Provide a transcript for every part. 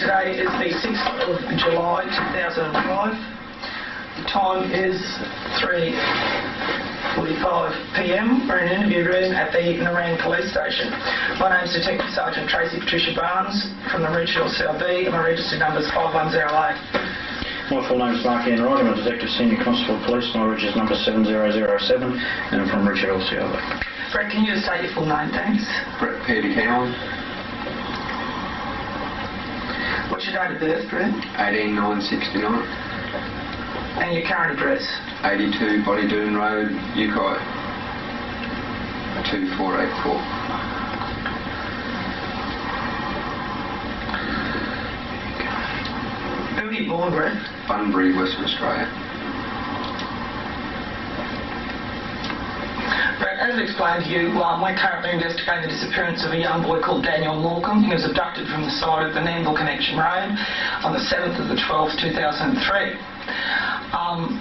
Today is the 6th of July 2005. The time is 3:45 p.m. We're in an interview room at the Shan'ann Police Station. My name's Detective Sergeant Tracy Patricia Barnes from the Regional Cell B, and my registered number is 5108. My full name is Mark Ian Wright. I'm a Detective Senior Constable of Police. My registered number is 7007, and I'm from Richard LCO. Brett, can you just state your full name, thanks? Peter Cowan. What's your date of birth, Brett? 18969. And your current address? 82 Bodydoon Road, Ukai. 2484. Where were you born, Brett? Bunbury, Western Australia. Brett, as explained to you, we're currently investigating the disappearance of a young boy called James Morcombe. He was abducted from the side of the Nanville Connection Road on the 7th of the 12th, 2003.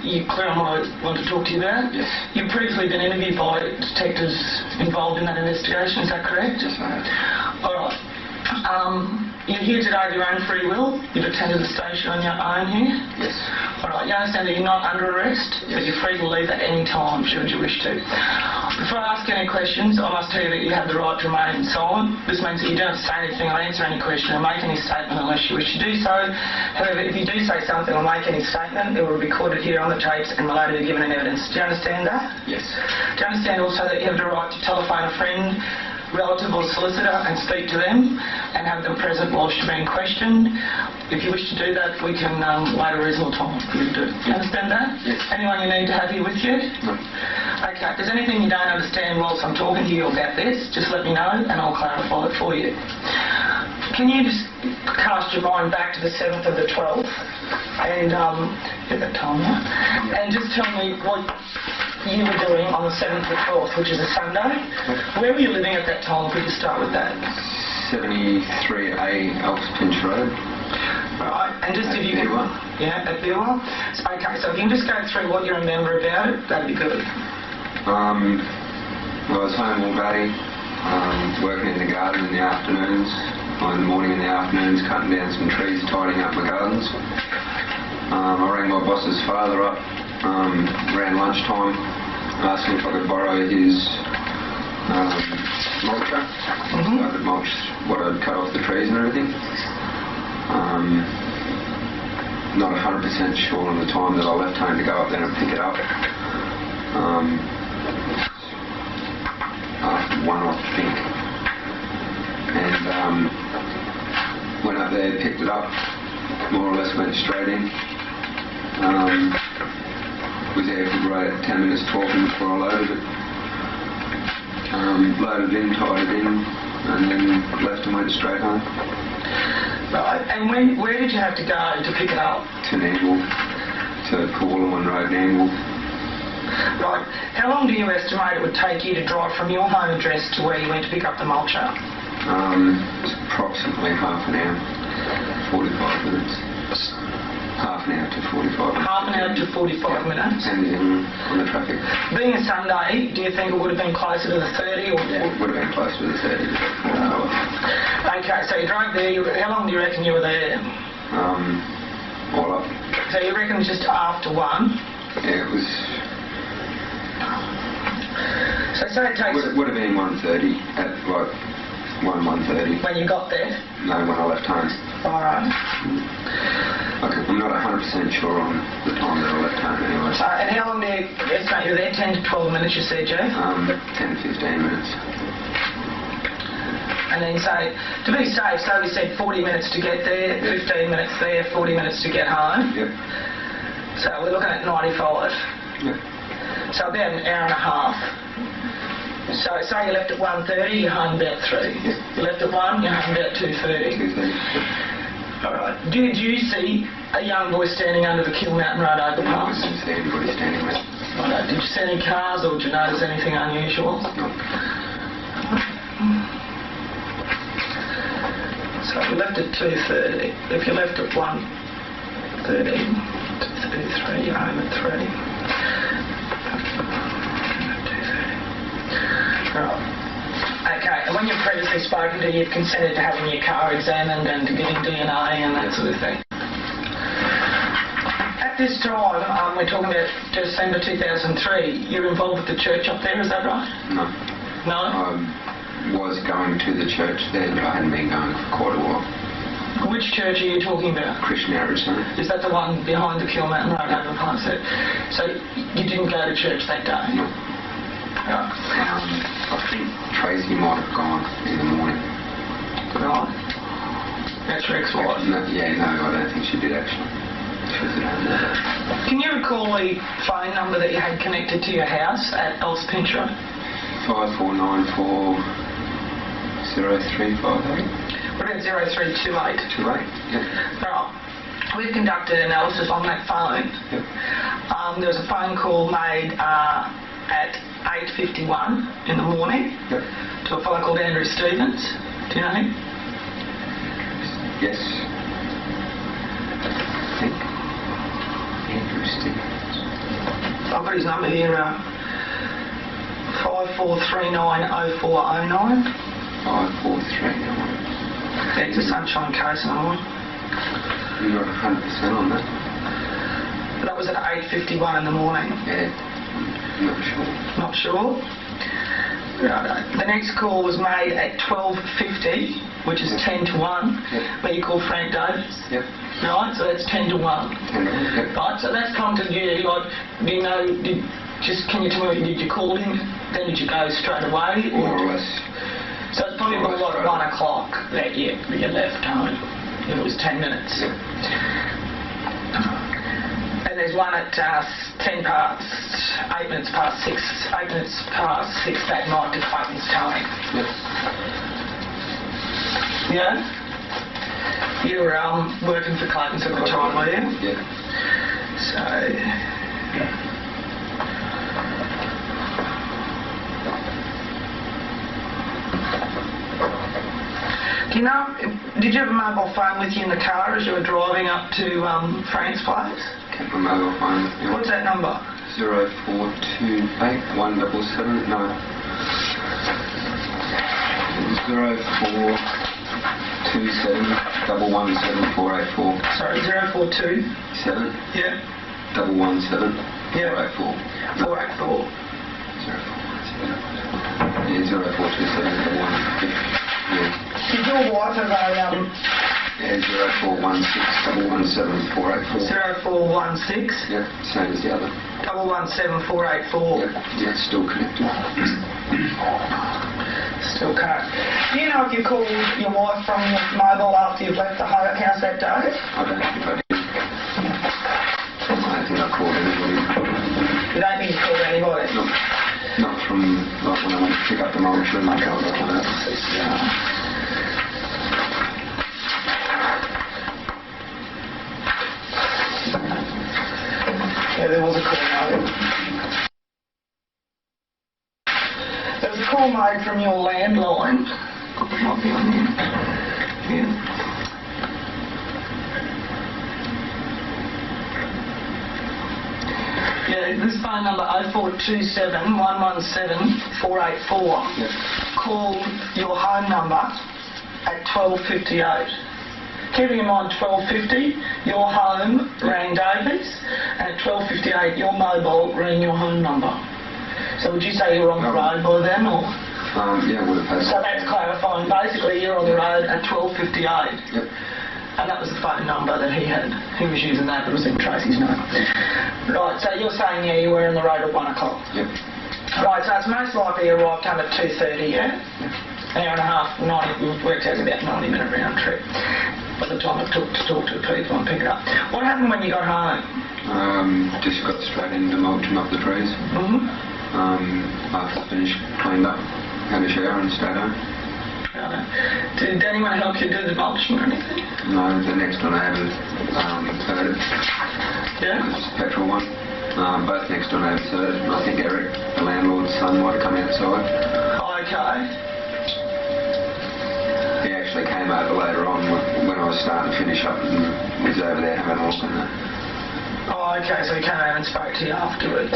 You clear on what I want to talk to you about? Yes. You've previously been interviewed by detectives involved in that investigation, is that correct? Yes, I have. Alright. You're here today of your own free will. You've attended the station on your own here? Yes. Alright, you understand that you're not under arrest, yes, but you're free to leave at any time should you wish to. Before I ask any questions, I must tell you that you have the right to remain silent. This means that you don't have to say anything or answer any question or make any statement unless you wish to do so. However, if you do say something or make any statement, it will be recorded here on the tapes and will later be given in evidence. Do you understand that? Yes. Do you understand also that you have the right to telephone a friend, relative or solicitor and speak to them and have them present whilst you're being questioned? If you wish to do that, we can wait a reasonable time for you to do. You understand that? Yes. Anyone you need to have here with you? No. Okay, if there's anything you don't understand whilst I'm talking to you about this, just let me know and I'll clarify it for you. Can you just cast your mind back to the 7th of the 12th and get that time out, and just tell me what you were doing on the 7th of the 12th, which is a Sunday. Where were you living at that time? Could you start with that? 73A Elks Pinch Road. Right, and just if you can... Yeah, at Biwa. Okay, so if you can just go through what you remember about it, that'd be good. I was home all day, working in the garden in the afternoons, or in the morning and the afternoons, cutting down some trees, tidying up my gardens. I rang my boss's father up around lunchtime, asking if I could borrow his mulcher, so I could mulch what I'd cut off the trees and everything. Not 100% sure on the time that I left home to go up there and pick it up. After 1, I think. And went up there, picked it up, more or less went straight in. Was there for about 10 minutes talking before I loaded it. Loaded it in, tied it in, and then left and went straight home. Right, and where did you have to go to pick it up? To Nanville, to Queensland Road, Nanville. Right, how long do you estimate it would take you to drive from your home address to where you went to pick up the mulcher? It's approximately half an hour, 45 minutes. Half an hour to 45 minutes. Half an hour to 45 minutes? Depending on the traffic. Being a Sunday, do you think it would have been closer to the 30 or...? Yeah, it would have been closer to the 30. Okay, so you drove there. How long do you reckon you were there? All up. So you reckon just after 1? Yeah, it was... So say it takes... Would have been 1:30, at like 1:30. When you got there? No, when I left home. Alright. I'm not 100% sure on the time that I left home anyway. And how long do you estimate you were there? 10 to 12 minutes, you said, Joe? 10 to 15 minutes. And then say, to be safe, so we said 40 minutes to get there, 15 minutes there, 40 minutes to get home. Yep. So we're looking at 95. Yep. So about an hour and a half. So say you left at 1:30, you're home about 3. Yep. You left at 1, you're home about 2:30. 2:30. Alright. Did you see a young boy standing under the Kiel Mountain Road overpass? I didn't see anybody standing there. Right. Did you see any cars or did you notice anything unusual? No. So if you left at 2:30, if you left at 1:30, 2:33, you're home at 3. 2:30. Right. Okay, and when you previously actually spoken to, you've consented to having your car examined and to getting DNA and that sort of thing. At this time, we're talking about December 2003, you're involved with the church up there, is that right? No. No? I was going to the church there, but I hadn't been going for quite a while. Which church are you talking about? Christian Outreach Centre. Is that the one behind the Kiel Mountain Road overpass there? So you didn't go to church that day? No. Right. I think Tracy might have gone in the morning. Right. That's your ex-wife? No, I don't think she did actually. She was at home. Can you recall the phone number that you had connected to your house at Pincher? 5494 0358. What about 0328? 28, yeah. Right. We've conducted analysis on that phone. Yep. There was a phone call made at 8:51 in the morning to a fellow called Andrew Stevens. Do you know him? Yes. I think. Andrew Stevens. I've got his number here, 54390409. 5439. It's a Sunshine case number. You're not 100% on that? That was at 8:51 in the morning. Yeah. Not sure. Not sure? Right. The next call was made at 12:50, which is 10 to 1, where you called Frank Davis. Yep. Right, so that's 10 to 1. 10 to 1, yep. Right, so that's prompted you, like, do you know, can you tell me, did you call him, then did you go straight away? More or less. So it's probably about like 1 o'clock that you left home. It was 10 minutes. Yep. And there's one at 8 minutes past 6 that night to Clayton's Towing. Yep. Yeah? You were working for Clayton's at the time, were you? Yeah. So... Do you know, did you have a mobile phone with you in the car as you were driving up to Frank's place? Kept my mobile phone with me. What's that number? 0428 177, no. 0427 117 484. Sorry, 042? 7? Yeah. 117 Yeah. 484. 484. 0427 yeah. Did your wife have a... Yeah, 0416 117 484. 0416? Yeah, same as the other. 117 484. Yeah, still connected. Still can't. Do you know if you called your wife from your mobile after you've left the house that day? I don't think I did. I don't think I called anybody. You don't think you called anybody? No. Not from like when I went to pick up the monitor and my car like that. Yeah, there was a call made. There was a call made from your landline. It might be on here. Yeah. Yeah, this phone number 0427 117 484 called your home number at 12:58. Keeping in mind 12:50, your home rang Davies, and at 12:58 your mobile rang your home number. So would you say you were on the road by then, or? Yeah, would have had. So that's clarifying. Basically, you're on the road at 12:58. Yep. And that was the phone number that he had. He was using that, but it was in Tracy's name. Right, so you're saying, yeah, you were on the road at 1 o'clock. Yep. Right, so it's most likely you arrived home at 2:30, yeah? Yep. An hour and a half, 90, worked out about 90-minute round trip. By the time I took to talk to the people and pick it up. What happened when you got home? Just got straight into mulching up the trees. Mm-hmm. After I finished, cleaned up, had a shower and stayed home. Did anyone help you do the mulching or anything? No, the next one I haven't heard it. Yeah? It's a petrol one. Both next one I haven't heard it. I think Eric, the landlord's son, might have come outside. Oh, okay. He actually came over later on when I was starting to finish up and was over there having a look and that. Oh, okay, so he came over and spoke to you afterwards.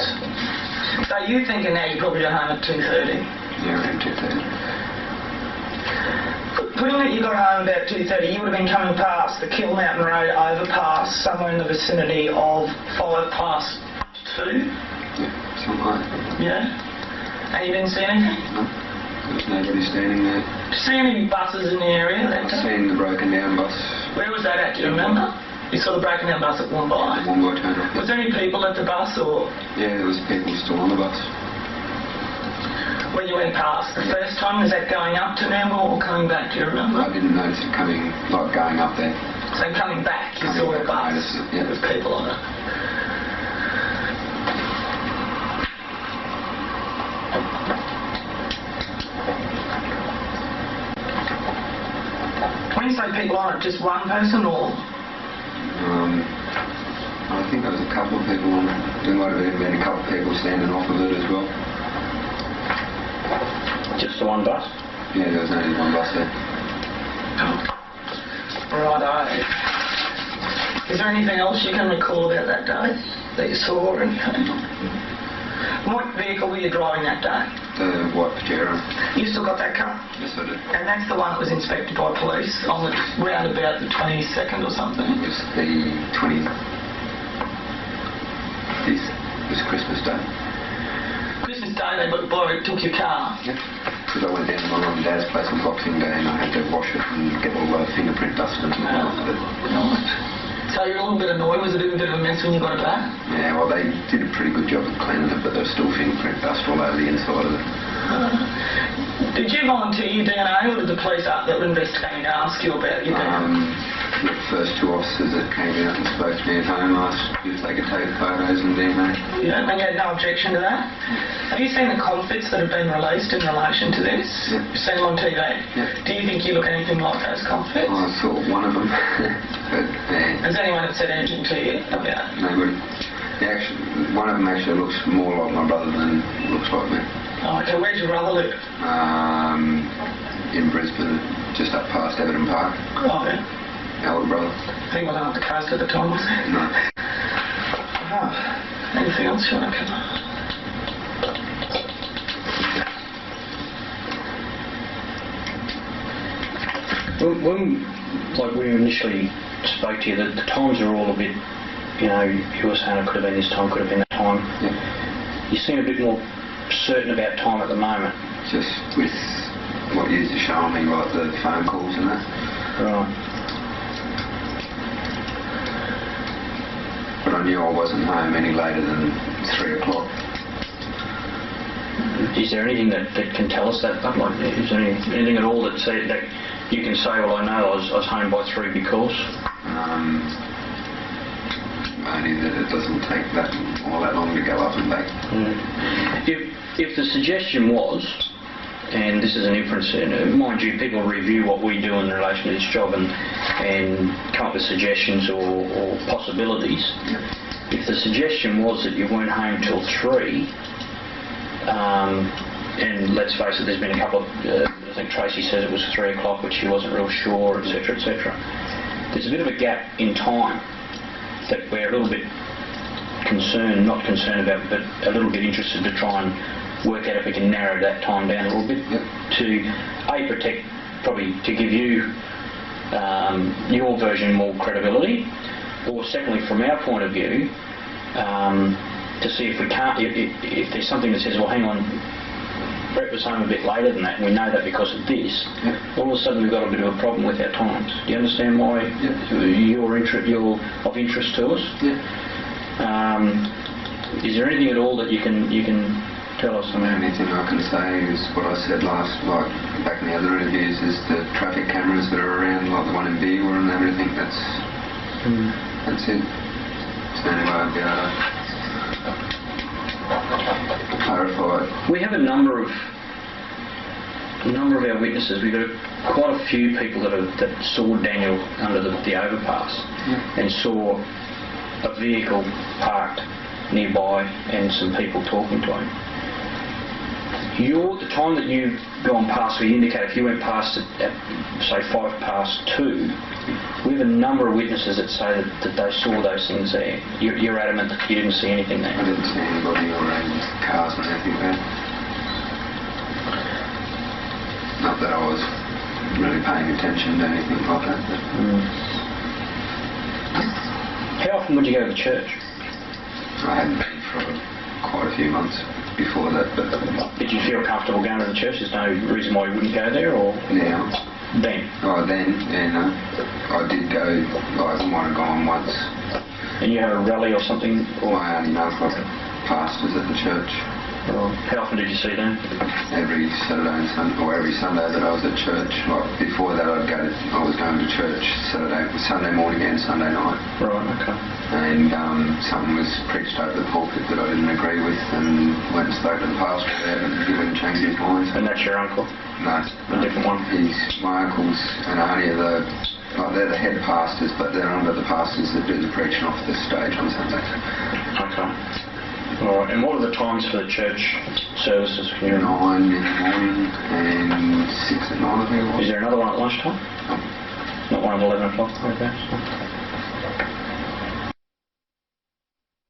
So you're thinking now you probably got home at 2:30? Yeah, around 2:30. Putting that you got home about 2:30, you would have been coming past the Kiel Mountain Road overpass somewhere in the vicinity of 2:05. Yeah, something like that. Yeah? And you didn't see anything? No, there was nobody standing there. Did you see any buses in the area that I've time? seen the broken down bus. Where was that at? Do you remember? You saw the broken down bus at Woombye. The Woombye turned off. Was there any people at the bus, or Yeah, there was people still on the bus. when you went past the first time, was that going up to Nambour or coming back? Do you remember? I didn't notice it coming, like going up there. So coming back, you Coming saw the back, I bus noticed it, yeah. with people on it. When you say people on it, just one person or? I think there was a couple of people on it. There might have even been a couple of people standing off of it as well. Just the one bus? Yeah, there was only one bus there. Righto. Is there anything else you can recall about that day that you saw or anything? What vehicle were you driving that day? The white Pajero. You still got that car? Yes, I did. And that's the one that was inspected by police on the round about the 22nd or something? It was the 20th. This was Christmas Day. Christmas Day they took your car? Yep. Because I went down to my mum and dad's place on Boxing Day and I had to wash it and get all the fingerprint dust and everything off of it. Right. So you're a little bit annoyed? Was it a bit of a mess when you got it back? Yeah, well, they did a pretty good job of cleaning it, but there's still fingerprint dust all over the inside of it. Did you volunteer your DNA or did the police that were investigating ask you about your DNA? The first two officers that came out and spoke to me at home asked if they could take photos and DNA. Yeah, and you had no objection to that? Have you seen the conflicts that have been released in relation to this? Yeah. You've seen them on TV? Yeah. Do you think you look anything like those conflicts? I saw one of them, but yeah, Has anyone said anything to you about? nobody. One of them actually looks more like my brother than looks like me. Oh, okay, where'd your brother live? In Brisbane, just up past Everton Park. Oh, yeah. Elder brother. He wasn't up the coast at the time, was he? No. Oh, anything else you want to cover? When we initially spoke to you, the times are all a bit, you were saying it could have been this time, could have been that time. Yeah. You seem a bit more certain about time at the moment. Just with what you used to show me, like the phone calls and that. Right. But I knew I wasn't home any later than 3 o'clock. Is there anything that can tell us that? Like, is there anything at all that you can say, well, I know I was home by 3 because? Only that it doesn't take all that long to go up and back. If the suggestion was, and this is an inference, mind you, people review what we do in relation to this job and come up with suggestions or possibilities. Yep. If the suggestion was that you weren't home till 3, and let's face it, there's been a couple of, I think Tracy says it was 3 o'clock, but she wasn't real sure, etc., etc. There's a bit of a gap in time that we're a little bit not concerned about, but a little bit interested to try and work out if we can narrow that time down a little bit. Yep. To protect, probably to give you your version more credibility, or secondly from our point of view, to see if we can't, if there's something that says, well, hang on, Brett was home a bit later than that, and we know that because of this. Yep. All of a sudden we've got a bit of a problem with our times. Do you understand why you're of interest to us? Yeah. Is there anything at all that you can tell us? The only thing I can say is what I said back in the other interviews, is the traffic cameras that are around, like the one in Beaver and everything. That's it. It's the only way I'd be able to clarify it. We have a number of our witnesses. We've got quite a few people that saw Daniel under the overpass and saw a vehicle parked nearby and some people talking to him. The time that you've gone past, we indicate if you went past it at say 2:05, we have a number of witnesses that say that they saw those things there. You're adamant that you didn't see anything there? I didn't see anybody or any cars or anything there. Not that I was really paying attention to anything like that. How often would you go to church? I hadn't been for quite a few months before that, but Did you feel comfortable going to the church? There's no reason why you wouldn't go there, or now, then? I did go, I might have gone once. And you have a rally or something? Or I only know like pastors at the church. how often did you see them? Every Saturday and Sunday, or every Sunday that I was at church. Like before that, I was going to church Sunday morning and Sunday night. Right, okay. And something was preached over the pulpit that I didn't agree with, and went and spoke to the pastor there, and he wouldn't change his mind. And that's your uncle? No. A different one? My uncles and Arnie are they're the head pastors, but they're under the pastors that do the preaching off the stage on Sundays. Okay. All right. And what are the times for the church services? 9 in the morning and 6 at night, I think it was. Is there another one at lunchtime? No. Not one at 11 o'clock? Okay.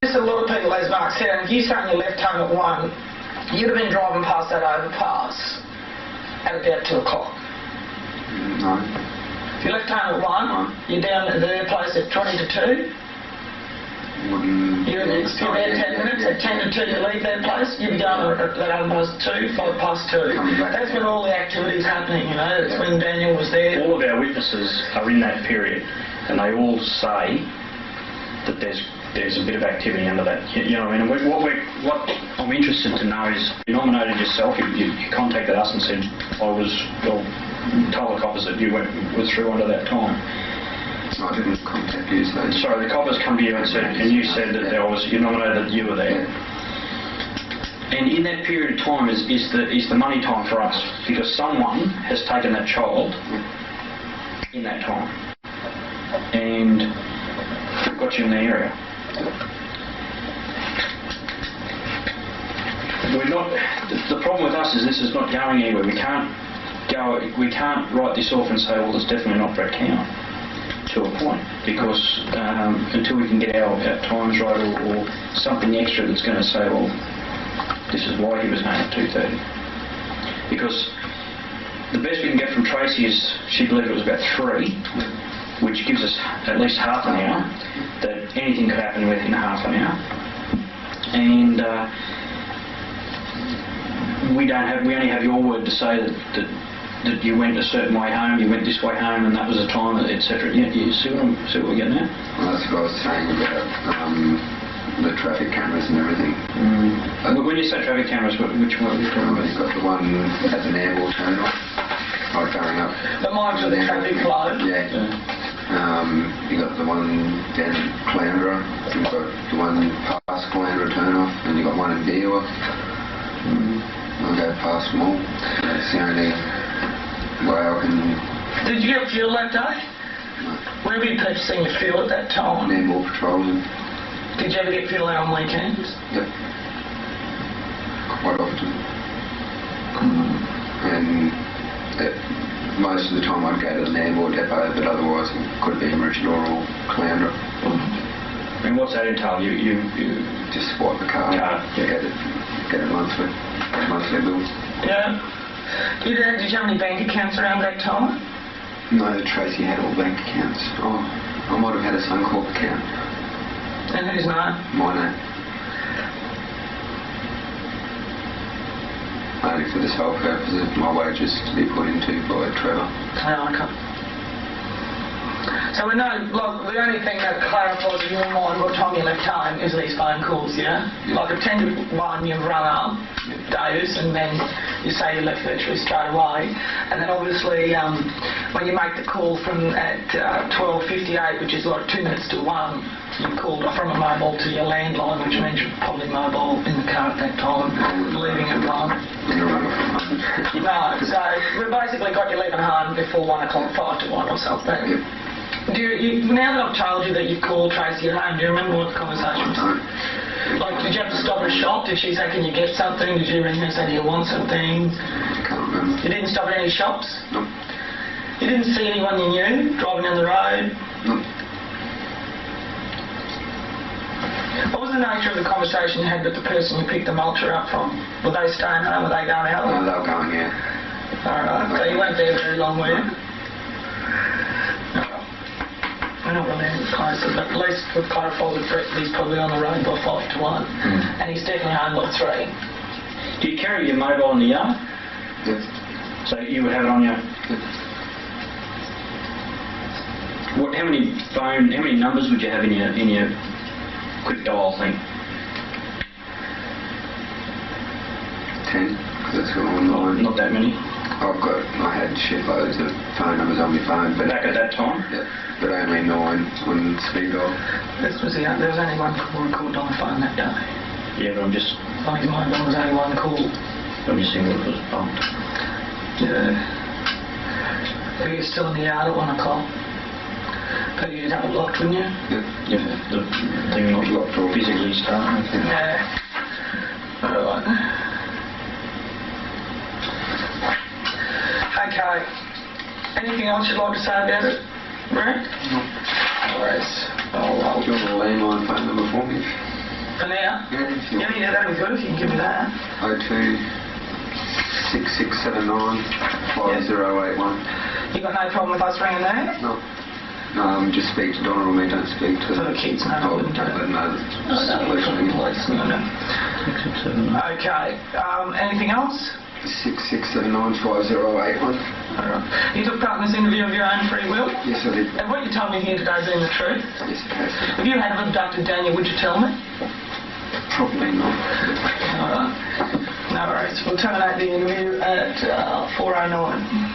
There's a lot of people, as Mark said, and if you saying you left home at 1, you'd have been driving past that overpass at about 2 o'clock. No. If you left home at 1, you're down at their place at 20 to 2. You're there 10 minutes, at 10 to 2 you leave that place, you'll be going at that overpass 2, 5 past 2. That's when all the activity's happening, you know, that's when Daniel was there. All of our witnesses are in that period, and they all say that there's a bit of activity under that. You know what I mean? What I'm interested to know is, you nominated yourself, you contacted us and said, told the coppers that you were through under that time. I didn't contact you, so... Sorry, the coppers come to you and you said that you nominated that you were there. And in that period of time is the money time for us, because someone has taken that child in that time and got you in the area. The problem with us is this is not going anywhere. We can't write this off and say, well, it's definitely not for account, to a point, because until we can get our times right, or something extra that's going to say, well, this is why he was home at 2:30. Because the best we can get from Tracy is she believed it was about 3, which gives us at least half an hour, that anything could happen within half an hour. And we only have your word to say that you went a certain way home, you went this way home, and that was the time, etc. You see what we're getting at? Well, that's what I was saying about the traffic cameras and everything. But when you say traffic cameras, which one are you talking about? You've got the one at the airport terminal, like going up. The mine's with the traffic flow. Yeah. You got the one down at Caloundra, you've got the one past Caloundra turn-off, and you've got one in Beerwa. I'll go past them all. That's the only way I can... Did you get fuel that day? No. Where were you purchasing your fuel at that time? Airport patrolling. Did you ever get fuel out on weekends? Yep. Quite often. And most of the time I'd go to the airport depot, but otherwise it could be Maroochydore or Caloundra. And what's that entail? You just swipe the card. Get a monthly bill. Yeah. Did you have any bank accounts around that time? No, Tracy had all bank accounts. Oh, I might have had a Suncorp account. And whose name? My name. Only for the sole purpose of my wages to be put into by Trevor. Oh, okay. So we know, like, the only thing that clarifies in your mind what time you left home is these phone calls, yeah? Like at 10 to 1 you've rung up, Davis, and then you say you left virtually straight away. And then obviously when you make the call from at 12:58, which is like 2 minutes to 1, you called from a mobile to your landline, which means you're probably mobile in the car at that time, leaving at 1. No, so we basically got you leaving home before 1 o'clock, 5 to 1 or something. Now that I've told you that you've called Tracy at home, do you remember what the conversation was? Like, did you have to stop at a shop? Did she say, can you get something? Did you ring her and say, do you want something? I can't remember. You didn't stop at any shops? No. You didn't see anyone you knew driving down the road? No. What was the nature of the conversation you had with the person you picked the mulcher up from? Were they staying home? Were they going out? No, they were going out. Alright, so you weren't there very long, were you? We're not really any closer, but at least we've clarified with Brett that he's probably on the road by 5 to 1. And he's definitely home by 3. Do you carry your mobile in the yard? Yes. So you would have it on your... What? How many numbers would you have in your quick dial thing? 10, because that's got online. Not that many. I had shitloads of phone numbers on my phone, but Back at that time? yeah, but only 9 on speed dial. There was only one call recorded on the phone that day. Yeah, but I'm just... On his mobile was only one call. I'm just thinking it was bumped. Yeah. But you're still in the yard at 1 o'clock. But you'd have it locked, wouldn't you? Yeah. Yeah, the thing not locked or physically starting. Yeah. Alright. Okay. Anything else you'd like to say about it, Brett? No. Alright. Do you want a landline phone number for me? For now? Yeah, if you want. Yeah, that'd be good if you can give me that. 02 6679 5081. You got no problem with us ringing there? No. Just speak to Donna or me, don't speak to... For the kids, no, I wouldn't do it. But no, Okay. Anything else? 6679 5081. Alright. You took part in this interview of your own free will? Yes, I did. And what you told me here today has been the truth? Yes, it has. If you had abducted Daniel, would you tell me? Probably not. Alright. No worries. We'll terminate the interview at 4:09.